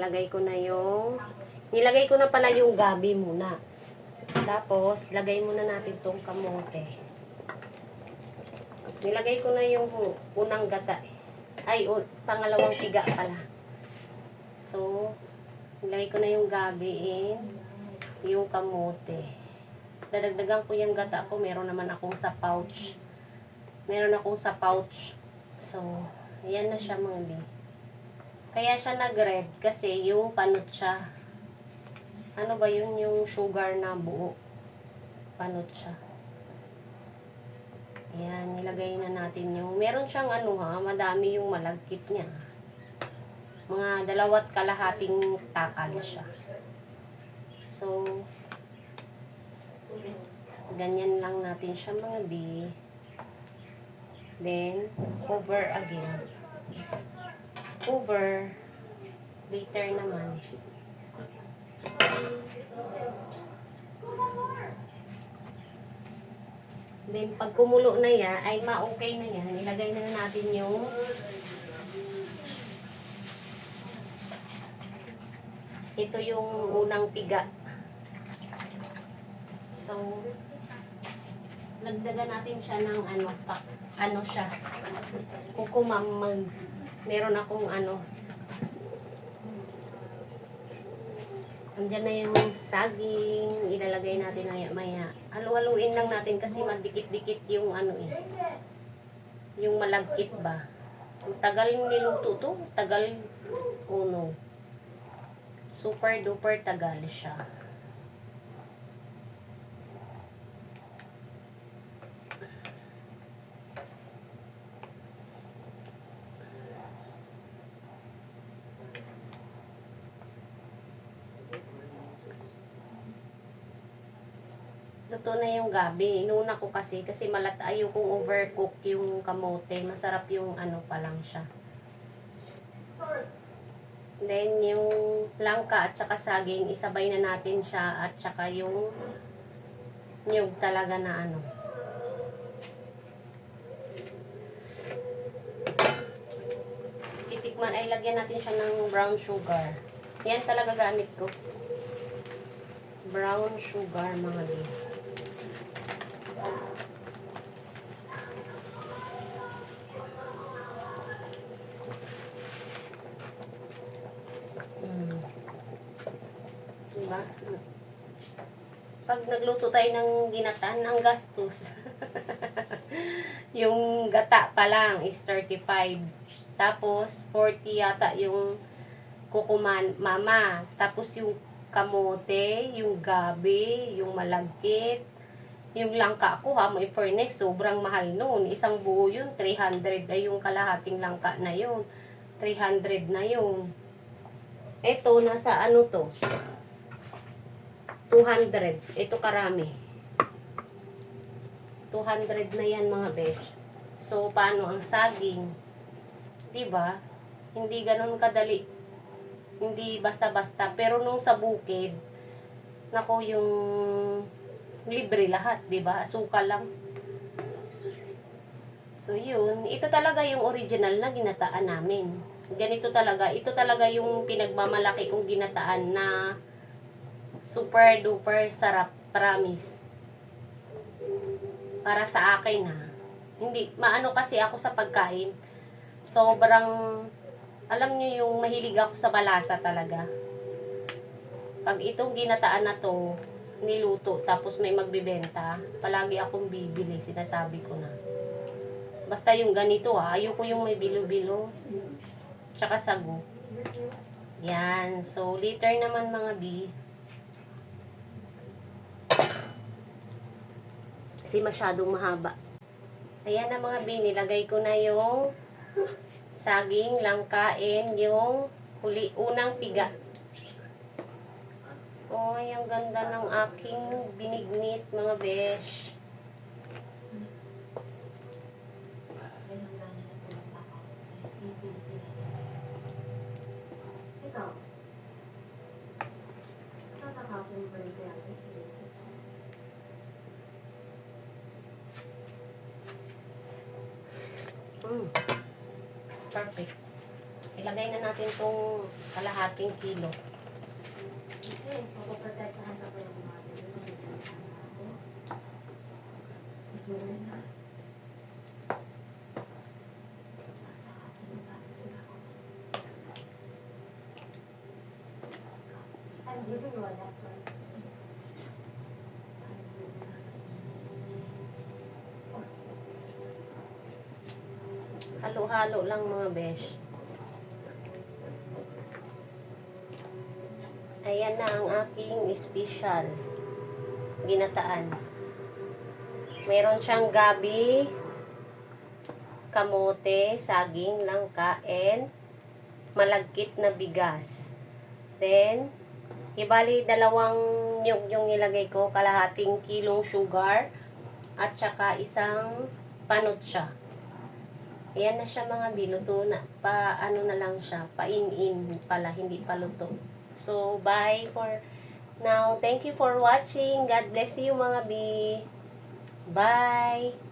nilagay ko na pala yung gabi muna. Tapos, lagay muna natin tong kamote. Nilagay ko na yung unang gata. Ay, pangalawang piga pala. So, nilagay ko na yung gabi yung kamote. Dadagdagan ko yung gata ko. Meron naman akong sa pouch. So, ayan na siya mga bi. Kaya siya nag-red kasi yung panot siya. Ano ba yun? Yung sugar na buo. Panot siya. Ayan, nilagay na natin yung... Meron siyang madami yung malagkit niya. Mga 2 kalahating takal siya. So, ganyan lang natin siya mga bi. Then, cover again. Cover. Later naman. Then, pag kumulo na yan, ay ma-okay na yan, ilagay na natin yung ito yung unang piga. So, nagdagan natin siya ng siya. Kukumam, meron akong andyan na yung saging, ilalagay natin maya. Halu-haluin lang natin kasi madikit-dikit yung yung malagkit ba. Tagal niluto to, tagal no. Super duper tagal siya. Luto na yung gabi. Inuna ko kasi ayaw kong overcook yung kamote. Masarap yung pa lang siya. Then yung langka at saka saging, isabay na natin siya at saka yung nyug talaga na titikman ay lagyan natin siya ng brown sugar. Yan talaga gamit ko. Brown sugar mga di. Diba? Pag nagluto tayo ng ginatan, ang gastos. Yung gata pa lang is 35. Tapos, 40 yata yung kukuman, mama. Tapos yung kamote, yung gabi, yung malagkit, yung langka ko may furnace, sobrang mahal noon. Isang buo yun, 300 ay yung kalahating langka na yun. 300 na yun. Ito, nasa to? 200. Ito karami. 200 na yan mga besh. So, paano ang saging? Diba? Hindi ganun kadali. Hindi basta-basta. Pero nung sa bukid, nako yung libre lahat, diba? Asukal lang. So, yun. Ito talaga yung original na ginataan namin. Ganito talaga. Ito talaga yung pinagmamalaki kong ginataan na super duper sarap. Promise. Para sa akin Hindi, maano kasi ako sa pagkain. Sobrang, alam niyo yung mahilig ako sa malasa talaga. Pag itong ginataan na to, niluto, tapos may magbibenta, palagi akong bibili, sinasabi ko na. Basta yung ganito ayoko yung may bilo-bilo. Tsaka sago. Yan. So, later naman mga bi. Kasi masyadong mahaba. Ayan na mga bi, nilagay ko na yung saging, langkain, yung unang piga. Ay, ang ganda ng aking binignit mga besh. Perfect. Lagay na natin tong kalahating kilo. Halo-halo lang mga besh. Ayan na ang aking special ginataan. Meron siyang gabi, kamote, saging, langka, and malagkit na bigas. Then, ibali dalawang nyug yung nilagay ko, kalahating kilong sugar, at saka isang panutsa. Ayan na siya mga biluto na. Ano na lang siya, pain-in pala, hindi paluto. So, bye for now. Thank you for watching. God bless you mga bi. Bye!